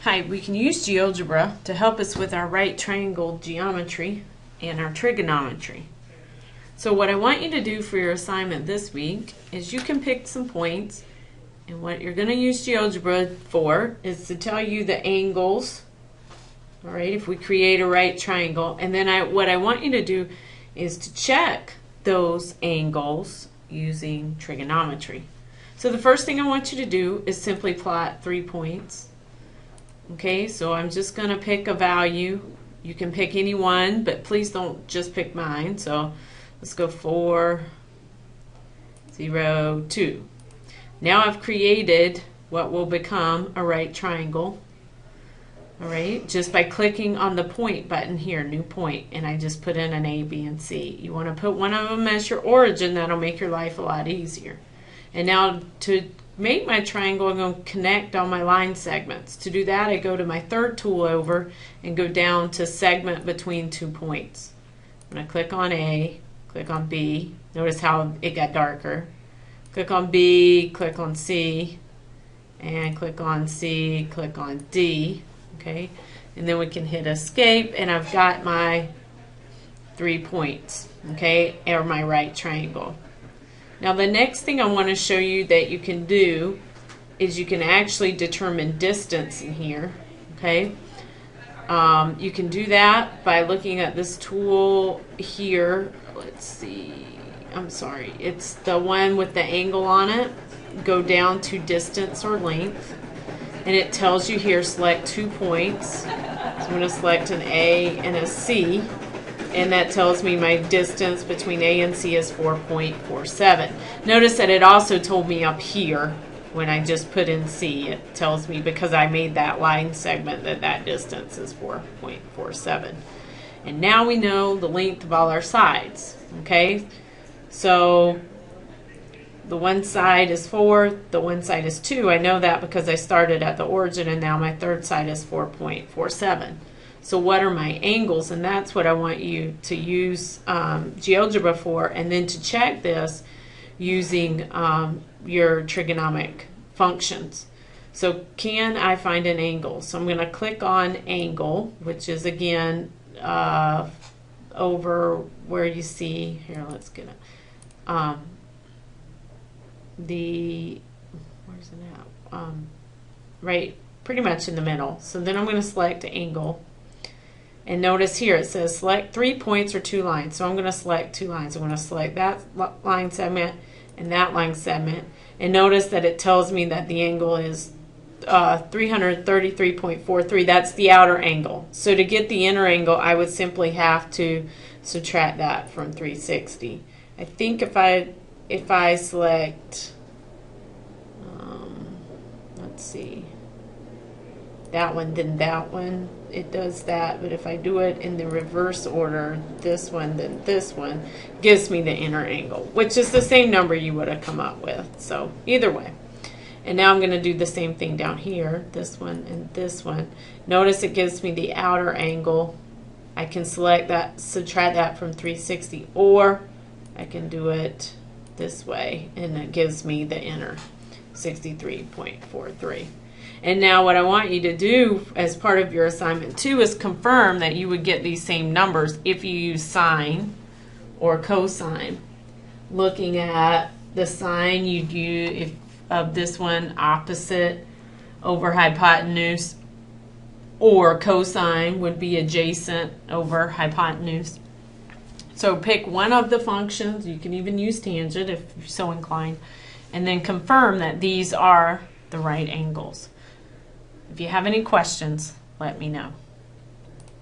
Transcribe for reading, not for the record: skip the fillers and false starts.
Hi, we can use GeoGebra to help us with our right triangle geometry and our trigonometry. So what I want you to do for your assignment this week is you can pick some points, and what you're going to use GeoGebra for is to tell you the angles, all right, if we create a right triangle, and then what I want you to do is to check those angles using trigonometry. So the first thing I want you to do is simply plot 3 points. Okay, so I'm just going to pick a value. You can pick any one, but please don't just pick mine. So let's go 4, 0, 2. Now I've created what will become a right triangle. All right, just by clicking on the point button here, new point, and I just put in an A, B, and C. You want to put one of them as your origin. That'll make your life a lot easier. And now to make my triangle, I'm going to connect all my line segments. To do that, I go to my third tool over and go down to segment between 2 points. I'm going to click on A, click on B. Notice how it got darker. Click on B, click on C, and click on C, click on D. Okay, and then we can hit escape, and I've got my 3 points, okay, or my right triangle. Now the next thing I want to show you that you can do is you can actually determine distance in here, okay? You can do that by looking at this tool here. Let's see, I'm sorry, it's the one with the angle on it. Go down to distance or length, and it tells you here select 2 points. So I'm going to select an A and a C. And that tells me my distance between A and C is 4.47. Notice that it also told me up here when I just put in C, it tells me because I made that line segment that distance is 4.47. And now we know the length of all our sides, okay? So the one side is 4, the one side is 2. I know that because I started at the origin, and now my third side is 4.47. So what are my angles? And that's what I want you to use GeoGebra for, and then to check this using your trigonometric functions. So can I find an angle? So I'm going to click on angle, which is again over where you see, here let's get it, where's it at? Right, pretty much in the middle. So then I'm going to select angle. And notice here it says select 3 points or 2 lines. So I'm going to select 2 lines. I'm going to select that line segment and that line segment. And notice that it tells me that the angle is 333.43. That's the outer angle. So to get the inner angle, I would simply have to subtract that from 360. I think if I select, let's see, that one, then that one, it does that. But if I do it in the reverse order, this one, then this one, gives me the inner angle, which is the same number you would have come up with. So either way. And now I'm going to do the same thing down here, this one and this one. Notice it gives me the outer angle. I can select that, subtract that from 360, or I can do it this way, and it gives me the inner 63.43. And now what I want you to do as part of your assignment 2 is confirm that you would get these same numbers if you use sine or cosine. Looking at the sine, you'd use of this one opposite over hypotenuse, or cosine would be adjacent over hypotenuse. So pick one of the functions. You can even use tangent if you're so inclined, and then confirm that these are the right angles. If you have any questions, let me know.